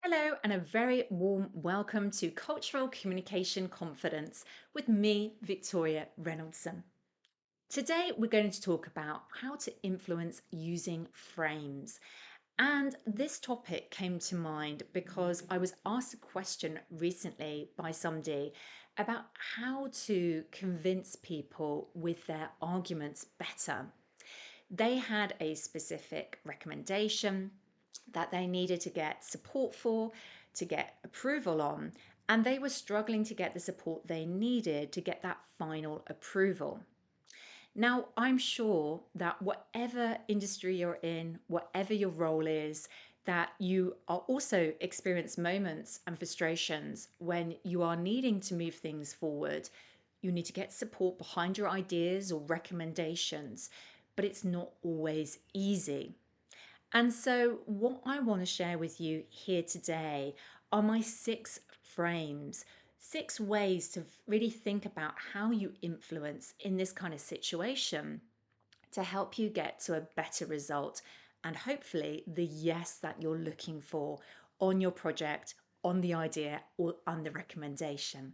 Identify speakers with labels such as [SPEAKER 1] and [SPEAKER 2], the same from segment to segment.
[SPEAKER 1] Hello, and a very warm welcome to Cultural Communication Confidence with me, Victoria Reynoldson. Today, we're going to talk about how to influence using frames. And this topic came to mind because I was asked a question recently by somebody about how to convince people with their arguments better. They had a specific recommendation that they needed to get support for, to get approval on, and they were struggling to get the support they needed to get that final approval. Now, I'm sure that whatever industry you're in, whatever your role is, that you are also experience moments and frustrations when you are needing to move things forward. You need to get support behind your ideas or recommendations, but it's not always easy. And so, what I want to share with you here today are my 6 frames, 6 ways to really think about how you influence in this kind of situation to help you get to a better result and hopefully the yes that you're looking for on your project, on the idea, or on the recommendation.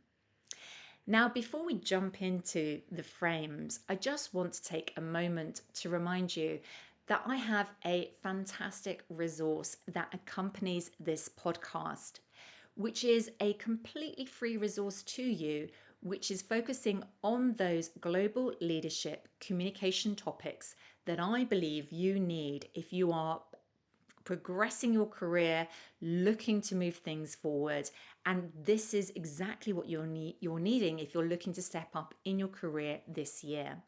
[SPEAKER 1] Now, before we jump into the frames, I just want to take a moment to remind you that I have a fantastic resource that accompanies this podcast, which is a completely free resource to you, which is focusing on those global leadership communication topics that I believe you need if you are progressing your career, looking to move things forward. And this is exactly what you're needing if you're looking to step up in your career this year.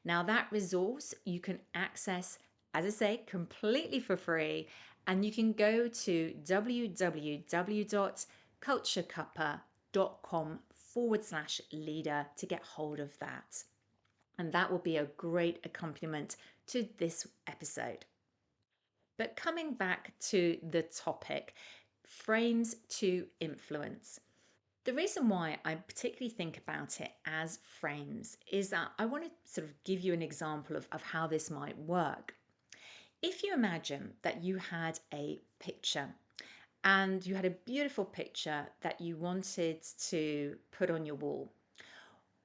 [SPEAKER 1] Now, that resource you can access, as I say, completely for free. And you can go to www.culturecuppa.com/leader to get hold of that. And that will be a great accompaniment to this episode. But coming back to the topic, frames to influence. The reason why I particularly think about it as frames is that I want to sort of give you an example of how this might work. If you imagine that you had a picture and you had a beautiful picture that you wanted to put on your wall,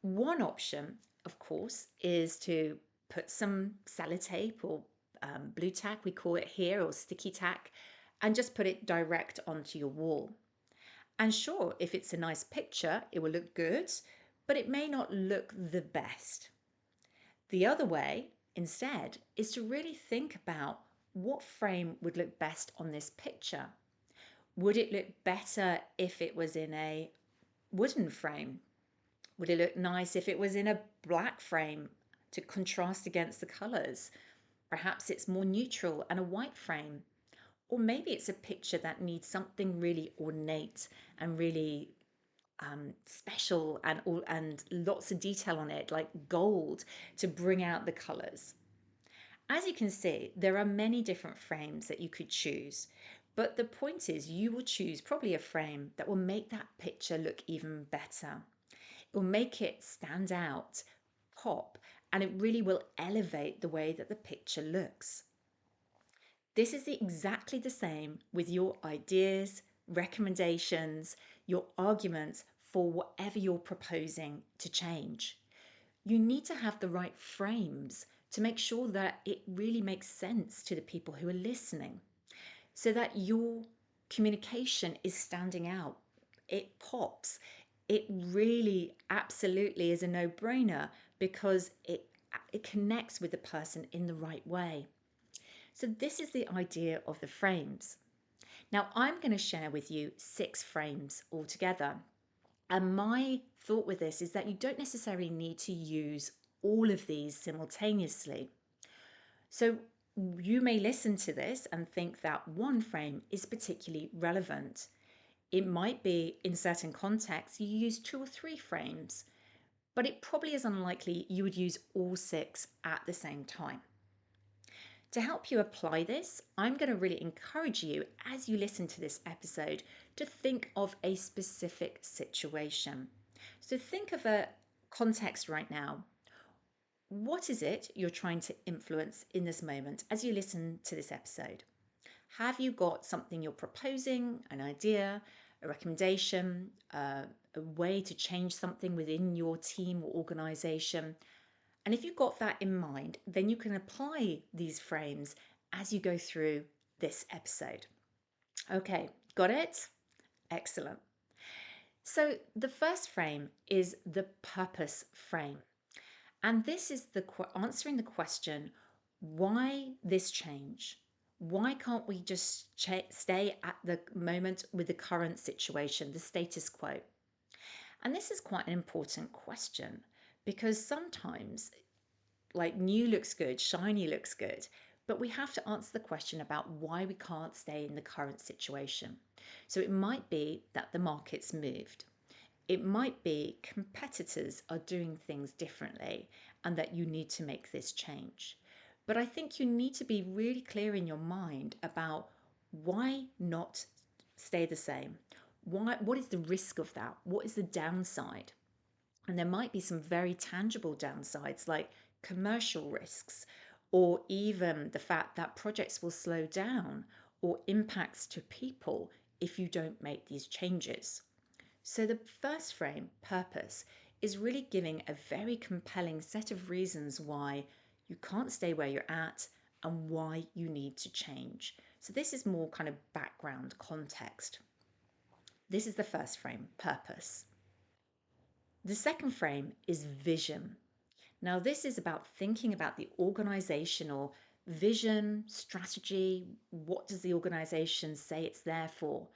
[SPEAKER 1] one option, of course, is to put some sellotape or blue tack, we call it here, or sticky tack, and just put it direct onto your wall. And sure, if it's a nice picture, it will look good, but it may not look the best. The other way, instead, is to really think about what frame would look best on this picture. Would it look better if it was in a wooden frame? Would it look nice if it was in a black frame to contrast against the colours? Perhaps it's more neutral and a white frame. Or maybe it's a picture that needs something really ornate and really special and lots of detail on it, like gold, to bring out the colours. As you can see, there are many different frames that you could choose. But the point is, you will choose probably a frame that will make that picture look even better. It will make it stand out, pop, and it really will elevate the way that the picture looks. This is exactly the same with your ideas, recommendations, your arguments for whatever you're proposing to change. You need to have the right frames to make sure that it really makes sense to the people who are listening so that your communication is standing out. It pops. It really absolutely is a no-brainer because it connects with the person in the right way. So this is the idea of the frames. Now I'm going to share with you 6 frames altogether. And my thought with this is that you don't necessarily need to use all of these simultaneously. So you may listen to this and think that one frame is particularly relevant. It might be in certain contexts you use 2 or 3 frames, but it probably is unlikely you would use all 6 at the same time. To help you apply this, I'm going to really encourage you as you listen to this episode to think of a specific situation. So think of a context right now. What is it you're trying to influence in this moment as you listen to this episode? Have you got something you're proposing, an idea, a recommendation, a way to change something within your team or organization? And if you've got that in mind, then you can apply these frames as you go through this episode. Okay, got it? Excellent. So the first frame is the purpose frame. And this is the answering the question, why this change? Why can't we just stay at the moment with the current situation, the status quo? And this is quite an important question because sometimes, like, new looks good, shiny looks good, but we have to answer the question about why we can't stay in the current situation. So it might be that the market's moved. It might be competitors are doing things differently and that you need to make this change. But I think you need to be really clear in your mind about why not stay the same? What is the risk of that? What is the downside? And there might be some very tangible downsides like commercial risks, or even the fact that projects will slow down, or impacts to people if you don't make these changes. So the first frame, purpose, is really giving a very compelling set of reasons why you can't stay where you're at and why you need to change. So this is more kind of background context. This is the first frame, purpose. The second frame is vision. Now, this is about thinking about the organizational vision, strategy, what does the organization say it's there for?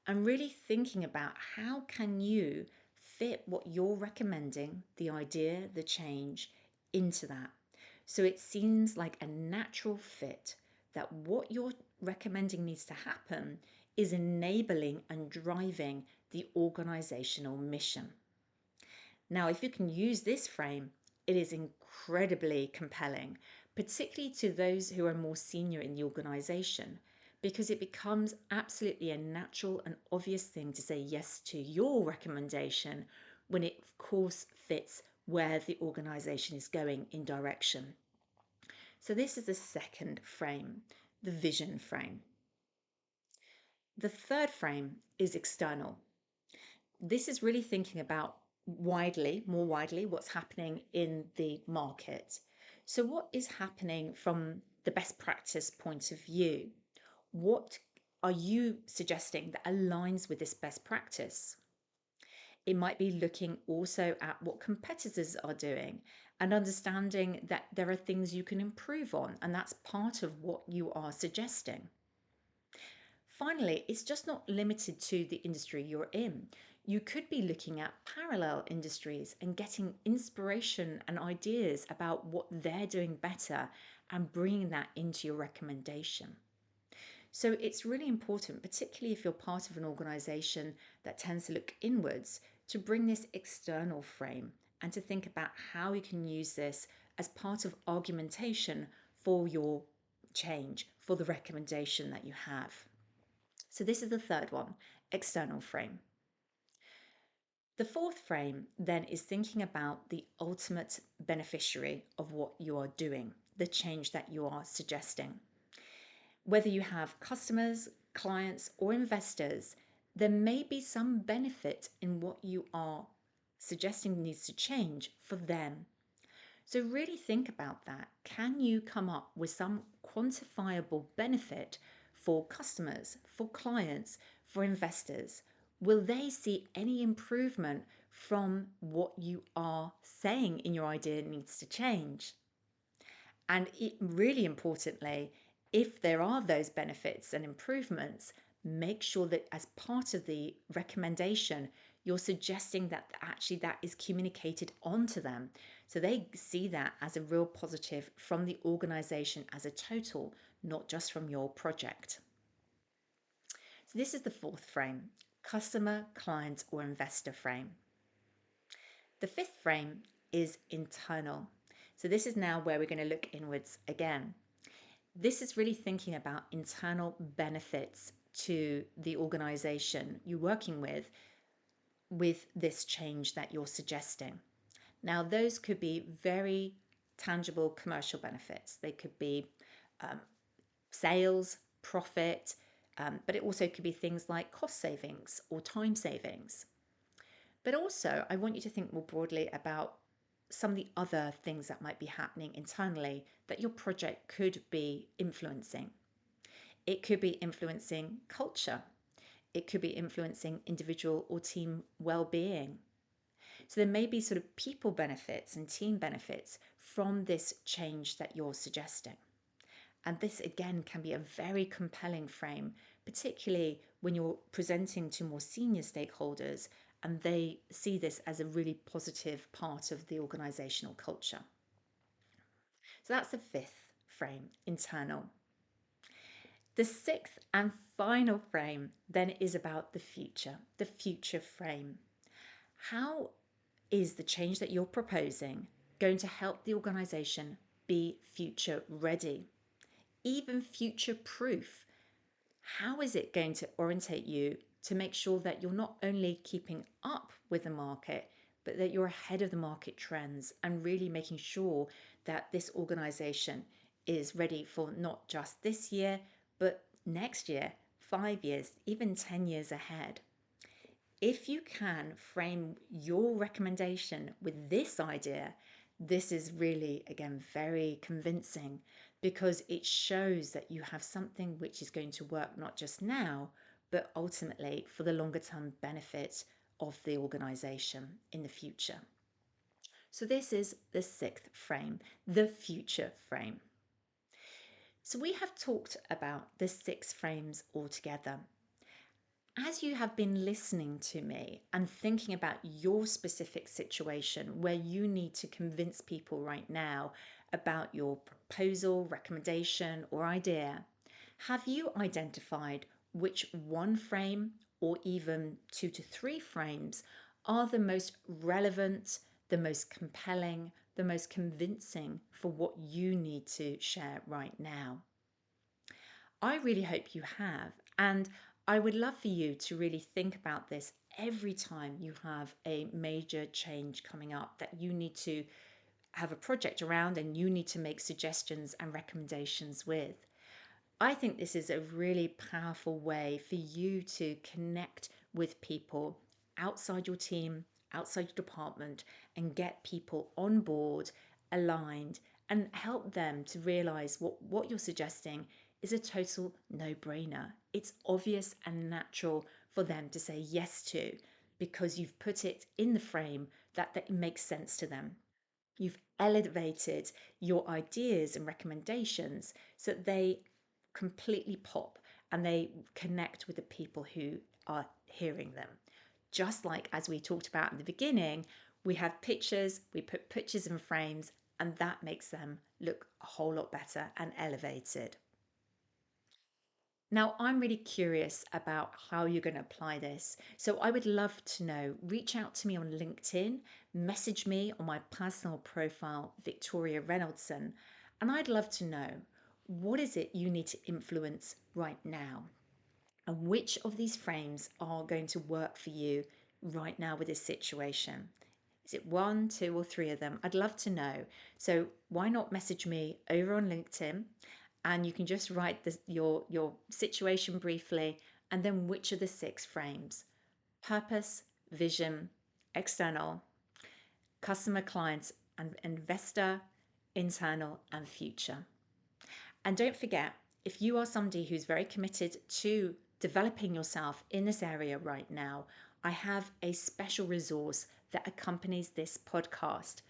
[SPEAKER 1] And really thinking about how can you fit what you're recommending, the idea, the change, into that. So it seems like a natural fit that what you're recommending needs to happen is enabling and driving the organizational mission. Now, if you can use this frame, it is incredibly compelling, particularly to those who are more senior in the organization, because it becomes absolutely a natural and obvious thing to say yes to your recommendation when it, of course, fits where the organization is going in direction. So, this is the second frame, the vision frame. The third frame is external. This is really thinking about more widely, what's happening in the market. So, what is happening from the best practice point of view? What are you suggesting that aligns with this best practice? It might be looking also at what competitors are doing and understanding that there are things you can improve on, and that's part of what you are suggesting. Finally, it's just not limited to the industry you're in. You could be looking at parallel industries and getting inspiration and ideas about what they're doing better and bringing that into your recommendation. So it's really important, particularly if you're part of an organization that tends to look inwards, to bring this external frame and to think about how you can use this as part of argumentation for your change, for the recommendation that you have. So this is the third one, external frame. The fourth frame then is thinking about the ultimate beneficiary of what you are doing, the change that you are suggesting. Whether you have customers, clients, or investors, there may be some benefit in what you are suggesting needs to change for them. So, really think about that. Can you come up with some quantifiable benefit for customers, for clients, for investors? Will they see any improvement from what you are saying in your idea needs to change? And really importantly, if there are those benefits and improvements, make sure that as part of the recommendation, you're suggesting that actually that is communicated onto them. So they see that as a real positive from the organization as a total, not just from your project. So this is the fourth frame, customer, client, or investor frame. The fifth frame is internal. So this is now where we're going to look inwards again. This is really thinking about internal benefits to the organization you're working with this change that you're suggesting. Now, those could be very tangible commercial benefits. They could be sales, profit, but it also could be things like cost savings or time savings. But also, I want you to think more broadly about some of the other things that might be happening internally that your project could be influencing. It could be influencing culture. It could be influencing individual or team well-being. So there may be sort of people benefits and team benefits from this change that you're suggesting. And this again can be a very compelling frame, particularly when you're presenting to more senior stakeholders and they see this as a really positive part of the organizational culture. So that's the fifth frame, internal. The sixth and final frame then is about the future frame. How is the change that you're proposing going to help the organization be future ready, even future proof? How is it going to orientate you to make sure that you're not only keeping up with the market, but that you're ahead of the market trends and really making sure that this organization is ready for not just this year, but next year, 5 years, even 10 years ahead? If you can frame your recommendation with this idea, this is really, again, very convincing because it shows that you have something which is going to work not just now, but ultimately for the longer term benefit of the organization in the future. So, this is the sixth frame, the future frame. So, we have talked about the six frames altogether. As you have been listening to me and thinking about your specific situation where you need to convince people right now about your proposal, recommendation, or idea, have you identified which one frame or even 2 to 3 frames are the most relevant, the most compelling, the most convincing for what you need to share right now? I really hope you have. And I would love for you to really think about this every time you have a major change coming up that you need to have a project around and you need to make suggestions and recommendations with. I think this is a really powerful way for you to connect with people outside your team, outside your department, and get people on board, aligned, and help them to realize what you're suggesting is a total no brainer. It's obvious and natural for them to say yes to because you've put it in the frame that makes sense to them. You've elevated your ideas and recommendations so that they completely pop and they connect with the people who are hearing them. Just like as we talked about in the beginning, we have pictures, we put pictures in frames, and that makes them look a whole lot better and elevated. Now, I'm really curious about how you're going to apply this. So I would love to know. Reach out to me on LinkedIn, message me on my personal profile, Victoria Reynoldson, and I'd love to know what is it you need to influence right now? And which of these frames are going to work for you right now with this situation? Is it 1, 2, or 3 of them? I'd love to know. So why not message me over on LinkedIn and you can just write your situation briefly and then which are the 6 frames: purpose, vision, external, customer, clients, and investor, internal, and future. And don't forget, if you are somebody who's very committed to developing yourself in this area right now, I have a special resource that accompanies this podcast.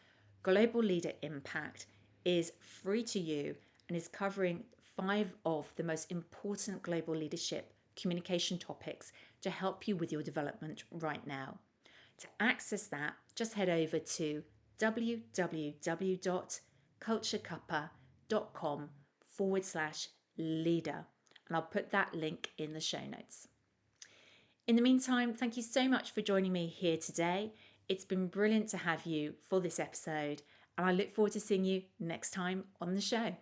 [SPEAKER 1] Global Leader Impact is free to you and is covering 5 of the most important global leadership communication topics to help you with your development right now. To access that, just head over to www.culturecuppa.com/leader, and I'll put that link in the show notes. In the meantime, thank you so much for joining me here today. It's been brilliant to have you for this episode, and I look forward to seeing you next time on the show.